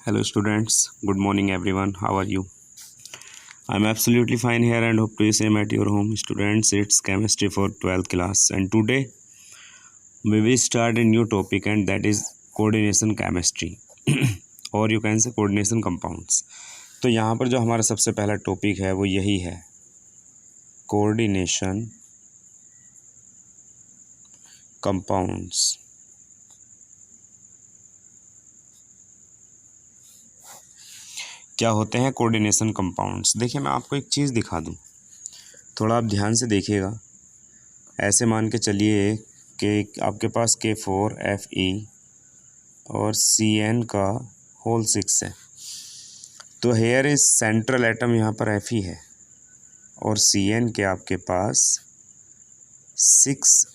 Hello students, good morning everyone. How are you? I'm absolutely fine here and hope to be same at your home. Students, it's chemistry for 12th class and today we will start a new topic and that is coordination chemistry or you can say coordination compounds. तो यहाँ पर जो हमारा सबसे पहला topic है वो यही है कोऑर्डिनेशन कंपाउंड्स। क्या होते हैं कोऑर्डिनेशन कंपाउंड्स? देखिए मैं आपको एक चीज़ दिखा दूं, थोड़ा आप ध्यान से देखिएगा। ऐसे मान के चलिए कि आपके पास K4Fe और Cn का होल 6 है, तो हेयर इज सेंट्रल एटम यहाँ पर Fe है और Cn के आपके पास 6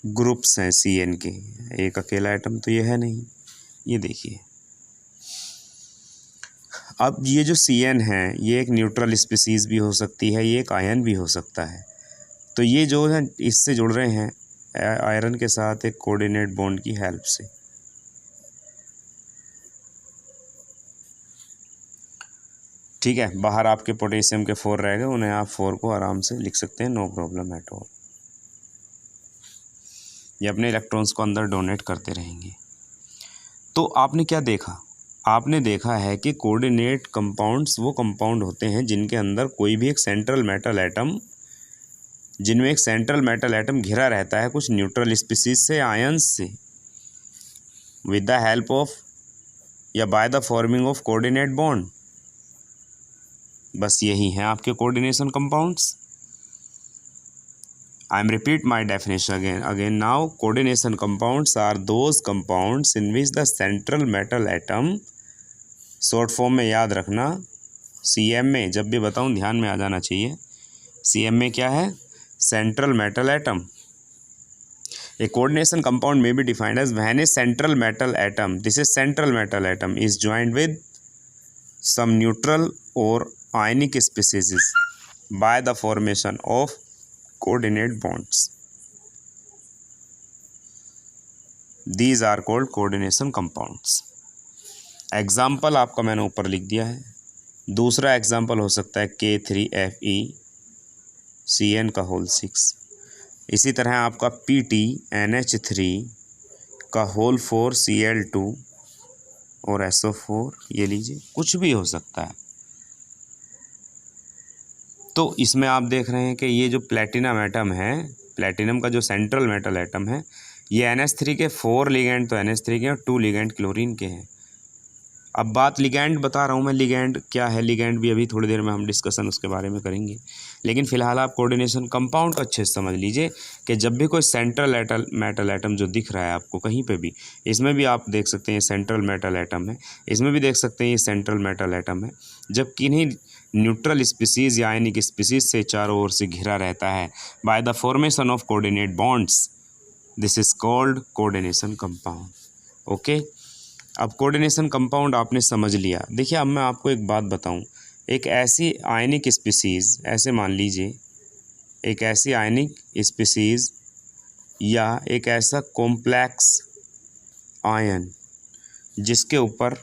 ग्रुप्स हैं Cn के, एक अकेला एटम तो ये है नहीं। ये देखिए, अब ये जो Cn है ये एक न्यूट्रल स्पीसीज़ भी हो सकती है, ये एक आयन भी हो सकता है। तो ये जो है इससे जुड़ रहे हैं आयरन के साथ एक कोऑर्डिनेट बॉन्ड की हेल्प से। ठीक है, बाहर आपके पोटेशियम के 4 रह गए, उन्हें आप 4 को आराम से लिख सकते हैं, नो प्रॉब्लम एट ऑल। ये अपने इलेक्ट्रॉन्स को अंदर डोनेट करते रहेंगे। तो आपने क्या देखा? आपने देखा है कि कोऑर्डिनेट कंपाउंड्स वो कंपाउंड होते हैं जिनके अंदर कोई भी एक सेंट्रल मेटल एटम, जिनमें एक सेंट्रल मेटल एटम घिरा रहता है कुछ न्यूट्रल स्पीसीज से, आयंस से, विद द हेल्प ऑफ या by the forming of coordinate bond. बस यही हैं आपके coordination compounds. I am repeat my definition again now. Coordination compounds are those compounds in which the central metal atom, short form में याद रखना CM में, जब भी बताऊं ध्यान में आ जाना चाहिए। CM में क्या है? Central metal atom. A coordination compound may be defined as when a central metal atom, this is central metal atom, is joined with some neutral or ionic species by the formation of coordinate bonds. These are called coordination compounds. Example आपका मैंने ऊपर लिख दिया है। दूसरा example हो सकता है K3Fe Cn का होल 6। इसी तरह आपका PtNH3 का होल 4 Cl2 और SO4, ये लीजिए, कुछ भी हो सकता है। तो इसमें आप देख रहे हैं कि ये जो प्लेटिनम एटम है, प्लेटिनम का जो सेंट्रल मेटल एटम है, ये NH3 के 4 लिगेंड तो NH3 के और 2 लिगेंड क्लोरीन के हैं। अब बात लिगेंड बता रहा हूँ मैं, लिगेंड क्या है, लिगेंड भी अभी थोड़ी देर में हम डिस्कशन उसके बारे में करेंगे। लेकिन फ़िलहाल आप कोऑर्डिनेशन कंपाउंड को अच्छे से समझ लीजिए कि जब भी कोई सेंट्रल मेटल एटम जो दिख रहा है आपको कहीं पे भी, इसमें भी आप देख सकते हैं सेंट्रल मेटल एटम है, इसमें भी देख सकते हैं ये सेंट्रल मेटल एटम है, जब किन्हीं न्यूट्रल स्पीसीज़ या आयनिक स्पीसीज़ से चारों ओर से घिरा रहता है by the formation of coordinate bonds, this is called coordination compound. Okay, अब कोऑर्डिनेशन कंपाउंड आपने समझ लिया। देखिए अब मैं आपको एक बात बताऊं, एक ऐसी आयनिक स्पीसीज़, ऐसे मान लीजिए एक ऐसी आयनिक स्पीसीज़ या एक ऐसा कॉम्प्लेक्स आयन जिसके ऊपर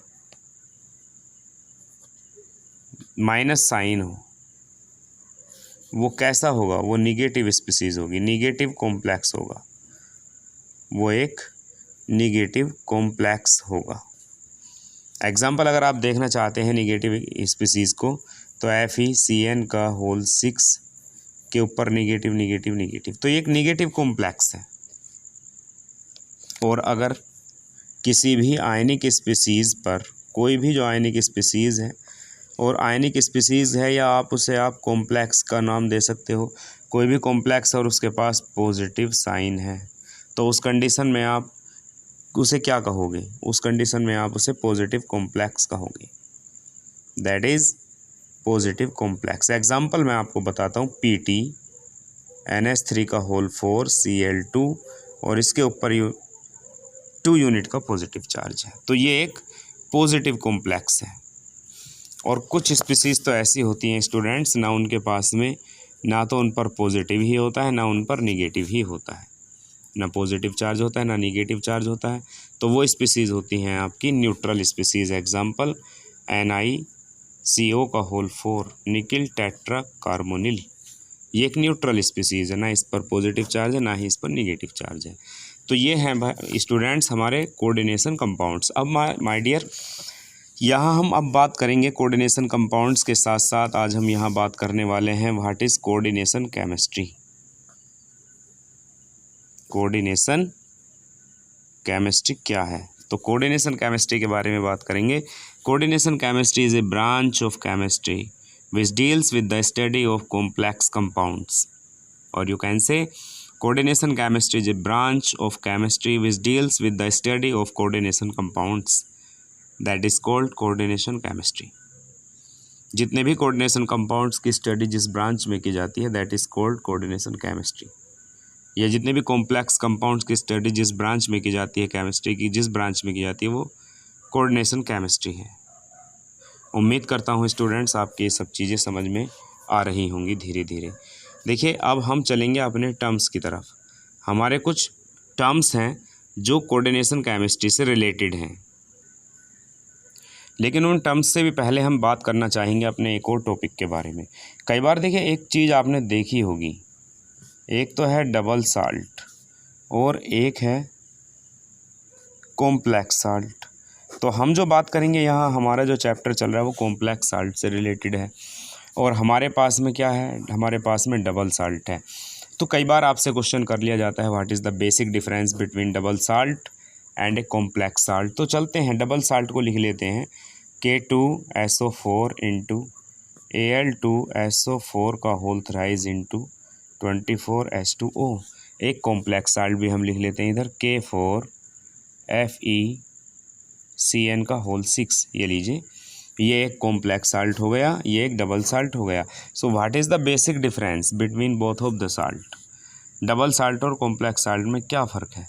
माइनस साइन हो, वो कैसा होगा? वो निगेटिव स्पीसीज़ होगी, निगेटिव कॉम्प्लेक्स होगा, वो एक निगेटिव कॉम्प्लेक्स होगा। एग्जाम्पल अगर आप देखना चाहते हैं निगेटिव स्पीसीज़ को, तो FeCN का होल 6 के ऊपर निगेटिव निगेटिव निगेटिव, तो ये एक निगेटिव कॉम्प्लेक्स है। और अगर किसी भी आयनिक स्पीसीज़ पर, कोई भी जो आयनिक स्पीसीज़ है और आयनिक स्पीसीज़ है या आप उसे आप कॉम्प्लेक्स का नाम दे सकते हो, कोई भी कॉम्प्लेक्स और उसके पास पॉजिटिव साइन है, तो उस कंडीशन में आप उसे क्या कहोगे? उस कंडीशन में आप उसे पॉजिटिव कॉम्प्लेक्स कहोगे, that is positive complex. Example मैं आपको बताता हूँ, PtNH3 का होल 4 Cl2 और इसके ऊपर 2 यूनिट का पॉजिटिव चार्ज है, तो ये एक पॉजिटिव कॉम्प्लेक्स है। और कुछ स्पीसीज़ तो ऐसी होती हैं स्टूडेंट्स, ना उनके पास में ना तो उन पर पॉजिटिव ही होता है ना उन पर निगेटिव ही होता है। ना पॉजिटिव चार्ज होता है ना निगेटिव चार्ज होता है, तो वो स्पीसीज़ होती हैं आपकी neutral species. Example NiCO4 nickel tetra carbonyl, ये एक न्यूट्रल स्पीसीज़ है, ना इस पर पॉजिटिव चार्ज है ना ही इस पर निगेटिव चार्ज है। तो ये हैं स्टूडेंट्स हमारे कोऑर्डिनेशन कंपाउंड्स। अब माय डियर, यहाँ हम अब बात करेंगे कोऑर्डिनेशन कंपाउंड्स के साथ साथ आज हम यहाँ बात करने वाले हैं what is coordination chemistry. Coordination chemistry क्या है, तो कोऑर्डिनेशन केमिस्ट्री के बारे में बात करेंगे। Coordination chemistry is a branch of chemistry which deals with the study of complex compounds, और you can say coordination chemistry is a branch of chemistry which deals with the study of coordination compounds, that is called coordination chemistry। जितने भी coordination compounds की study जिस branch में की जाती है that is called coordination chemistry, या जितने भी complex compounds की स्टडी जिस ब्रांच में की जाती है केमिस्ट्री की, जिस ब्रांच में की जाती है वो coordination chemistry है। उम्मीद करता हूँ स्टूडेंट्स आपकी ये सब चीज़ें समझ में आ रही होंगी धीरे धीरे। देखिए अब हम चलेंगे अपने टर्म्स की तरफ। हमारे कुछ टर्म्स हैं जो कोऑर्डिनेशन केमिस्ट्री से रिलेटेड हैं, लेकिन उन टर्म्स से भी पहले हम बात करना चाहेंगे अपने एक और टॉपिक के बारे में। कई बार देखिए एक चीज़ आपने देखी होगी, एक तो है डबल साल्ट और एक है कॉम्प्लेक्स साल्ट। तो हम जो बात करेंगे यहाँ, हमारा जो चैप्टर चल रहा है वो कॉम्प्लेक्स साल्ट से रिलेटेड है, और हमारे पास में क्या है, हमारे पास में डबल साल्ट है। तो कई बार आपसे क्वेश्चन कर लिया जाता है what is the basic difference between double salt and a complex salt. तो चलते हैं डबल साल्ट को लिख लेते हैं K2SO4 इंटू Al2SO4 का होल थ्राइज इंटू 24H2O। एक कॉम्प्लेक्स साल्ट भी हम लिख लेते हैं इधर K4FeCN का होल 6, ये लीजिए, ये एक कॉम्प्लेक्स साल्ट हो गया, ये एक डबल साल्ट हो गया। So what is the basic difference between both of the salt. Double salt और कॉम्प्लेक्स साल्ट में क्या फ़र्क है?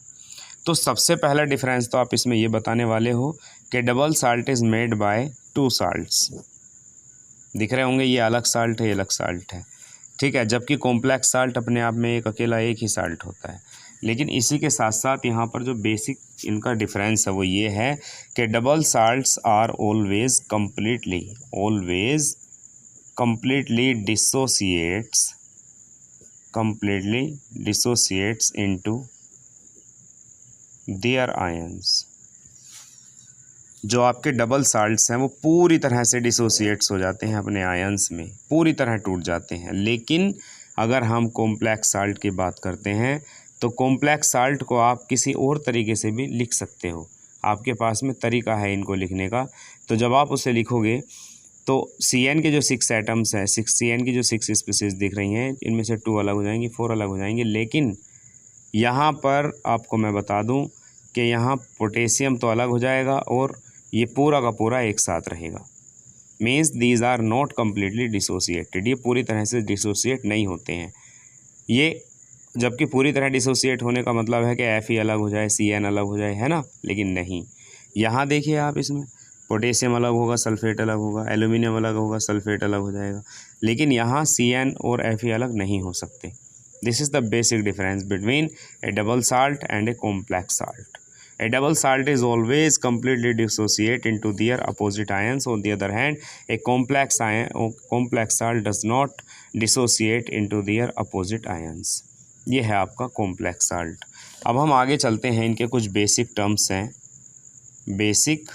तो सबसे पहला डिफरेंस तो आप इसमें ये बताने वाले हो कि double salt is made by 2 salts. दिख रहे होंगे ये अलग साल्ट है, ये अलग साल्ट है, ठीक है, जबकि कॉम्प्लेक्स साल्ट अपने आप में एक अकेला एक ही साल्ट होता है। लेकिन इसी के साथ साथ यहाँ पर जो बेसिक इनका डिफरेंस है वो ये है कि double salts are always completely dissociates into their ions. जो आपके डबल साल्ट्स हैं वो पूरी तरह से डिसोसिएट्स हो जाते हैं अपने आयंस में, पूरी तरह टूट जाते हैं। लेकिन अगर हम कॉम्प्लेक्स साल्ट की बात करते हैं तो कॉम्प्लेक्स साल्ट को आप किसी और तरीके से भी लिख सकते हो, आपके पास में तरीका है इनको लिखने का। तो जब आप उसे लिखोगे तो CN के जो 6 एटम्स हैं, CN की जो 6 स्पीसीज दिख रही हैं, इनमें से 2 अलग हो जाएंगी, 4 अलग हो जाएंगे। लेकिन यहाँ पर आपको मैं बता दूँ कि यहाँ पोटेशियम तो अलग हो जाएगा और ये पूरा का पूरा एक साथ रहेगा। Means these are not completely dissociated, ये पूरी तरह से डिसोसिएट नहीं होते हैं ये। जबकि पूरी तरह डिसोसिएट होने का मतलब है कि Fe अलग हो जाए, CN अलग हो जाए, है ना, लेकिन नहीं। यहाँ देखिए आप, इसमें पोटेशियम अलग होगा, सल्फेट अलग होगा, एल्यूमिनियम अलग होगा, सल्फेट अलग हो जाएगा, लेकिन यहाँ CN और Fe अलग नहीं हो सकते। This is the basic difference between A double salt and a complex salt. A double salt is always completely dissociate into their opposite ions. On the other hand, a complex salt does not dissociate into their opposite ions. ये है आपका complex salt. अब हम आगे चलते हैं, इनके कुछ बेसिक टर्म्स हैं, basic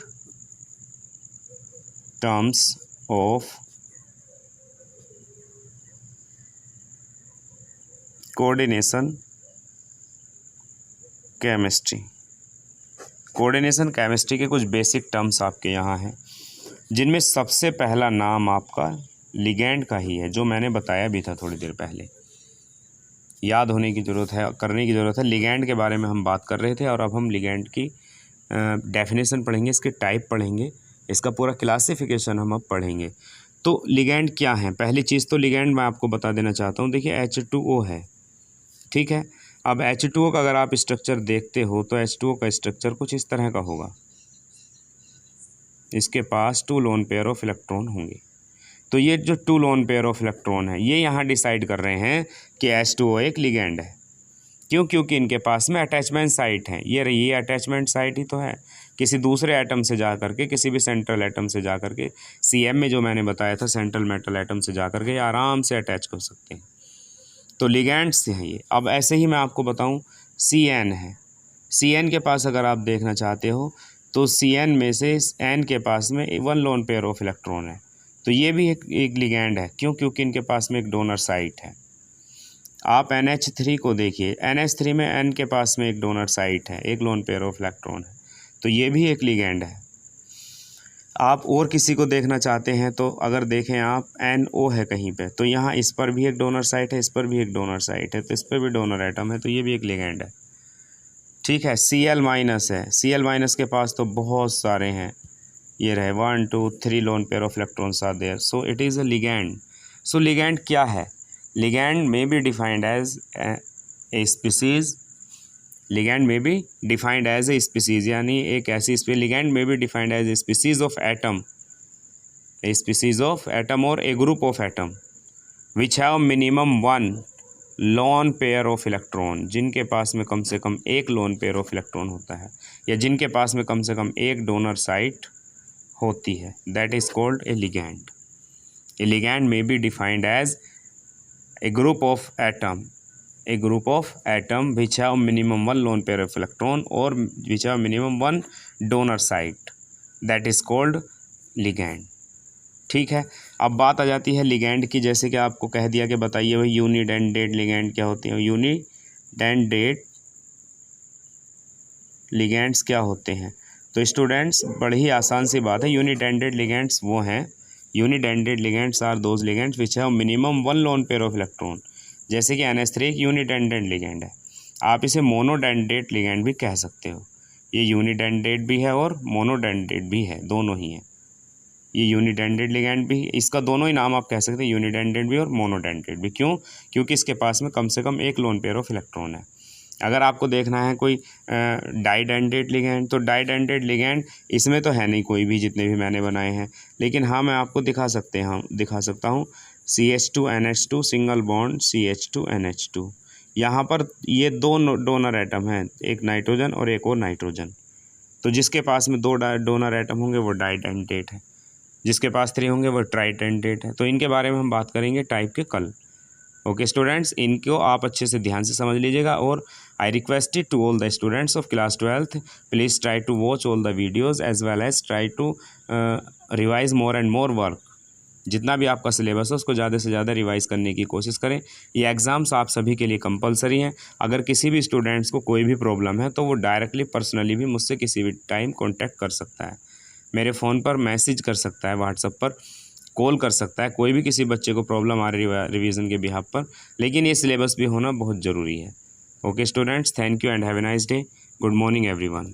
terms of coordination chemistry. Coordination chemistry के कुछ बेसिक टर्म्स आपके यहाँ हैं, जिनमें सबसे पहला नाम आपका लिगैंड का ही है, जो मैंने बताया भी था थोड़ी देर पहले। याद होने की ज़रूरत है, करने की ज़रूरत है। लिगैंड के बारे में हम बात कर रहे थे और अब हम लिगैंड की डेफिनेशन पढ़ेंगे, इसके टाइप पढ़ेंगे, इसका पूरा क्लासिफिकेशन हम अब पढ़ेंगे। तो लिगैंड क्या है? पहली चीज़ तो लिगैंड मैं आपको बता देना चाहता हूँ। देखिए H2O है, ठीक है। अब H2O का अगर आप स्ट्रक्चर देखते हो तो H2O का स्ट्रक्चर कुछ इस तरह का होगा, इसके पास 2 लोन पेयर ऑफ इलेक्ट्रॉन होंगे। तो ये जो 2 लोन पेयर ऑफ इलेक्ट्रॉन है, ये यहाँ डिसाइड कर रहे हैं कि H2O एक लिगैंड है। क्यों? क्योंकि इनके पास में अटैचमेंट साइट है। ये रही, ये अटैचमेंट साइट ही तो है। किसी दूसरे एटम से जा करके, किसी भी सेंट्रल एटम से जा करके, CM में जो मैंने बताया था सेंट्रल मेटल एटम से जा करके आराम से अटैच कर सकते हैं। तो लिगेंड्स हैं ये। अब ऐसे ही मैं आपको बताऊं, CN है। CN के पास अगर आप देखना चाहते हो तो CN में से N के पास में 1 लोन पेयर ऑफ इलेक्ट्रॉन है। तो ये भी एक लिगेंड है। क्यों? क्योंकि इनके पास में एक डोनर साइट है। आप NH3 को देखिए, NH3 में N के पास में एक डोनर साइट है, एक लोन पेयर ऑफ इलेक्ट्रॉन है। तो ये भी एक लिगेंड है। आप और किसी को देखना चाहते हैं तो अगर देखें आप, NO है कहीं पे, तो यहाँ इस पर भी एक डोनर साइट है, इस पर भी एक डोनर साइट है, तो इस पर भी डोनर एटम है, तो ये भी एक लिगेंड है। ठीक है। Cl माइनस है। Cl माइनस के पास तो बहुत सारे हैं, ये रहे 1 2 3 lone pair of electrons are there, so it is a ligand. So ligand क्या है? Ligand may be defined as a species. Ligand may be defined as a species, यानी एक ऐसी ligand may be defined as a species of atom, a species of atom और a group of atom which have minimum 1 lone pair of electron, जिनके पास में कम से कम एक loan pair of electron होता है, या जिनके पास में कम से कम एक डोनर साइट होती है, that is called a ligand. A ligand may be defined as a group of atom which have minimum 1 lone pair of electron or which have minimum 1 donor site, that is called ligand। ठीक है। अब बात आ जाती है ligand की। जैसे कि आपको कह दिया कि बताइए भाई यूनिडेंडेट लिगैंड क्या होते हैं। यूनिडेंडेट लिगैंड्स क्या होते हैं? तो स्टूडेंट्स बड़ी आसान सी बात है, यूनिडेंडेट लिगैंड्स वो हैं, unidentate ligands are those ligands which have minimum 1 lone pair of electron. जैसे कि NH3 एक यूनिडेंडेट लिगेंड है, आप इसे मोनोडेंडेट लिगेंड भी कह सकते हो। ये यूनिडेंडेट भी है और मोनोडेंडेट भी है, दोनों ही है। ये यूनिडेंडेट लिगेंड भी, इसका दोनों ही नाम आप कह सकते हैं, यूनिडेंडेट भी और मोनोडेंडेट भी। क्यों? क्योंकि इसके पास में कम से कम एक लोन पेयर ऑफ इलेक्ट्रॉन है। अगर आपको देखना है कोई डाइडेंडेट लिगेंड, तो डाइडेंडेट लिगेंड इसमें तो है नहीं कोई भी, जितने भी मैंने बनाए हैं। लेकिन हाँ, मैं आपको दिखा सकता हूँ CH2NH2 सिंगल बॉन्ड CH2NH2। यहाँ पर ये 2 डोनर एटम हैं, एक नाइट्रोजन और एक और नाइट्रोजन। तो जिसके पास में 2 डोनर एटम होंगे वो डाइडेंडेट है, जिसके पास 3 होंगे वो ट्राइडेंडेट है। तो इनके बारे में हम बात करेंगे टाइप के कल। ओके स्टूडेंट्स, इनको आप अच्छे से ध्यान से समझ लीजिएगा। और I requested to all the students of class 12th, please try to watch all the videos as well as try to revise more and more work. जितना भी आपका सिलेबस है उसको ज़्यादा से ज़्यादा रिवाइज करने की कोशिश करें। ये एग्ज़ाम्स आप सभी के लिए कंपलसरी हैं। अगर किसी भी स्टूडेंट्स को कोई भी प्रॉब्लम है तो वो डायरेक्टली पर्सनली भी मुझसे किसी भी टाइम कॉन्टैक्ट कर सकता है, मेरे फ़ोन पर मैसेज कर सकता है, व्हाट्सएप पर कॉल कर सकता है। कोई भी किसी बच्चे को प्रॉब्लम आ रही है रिवीजन के बिहाफ पर, लेकिन ये सिलेबस भी होना बहुत ज़रूरी है। Okay students, thank you and have a nice day. Good morning everyone.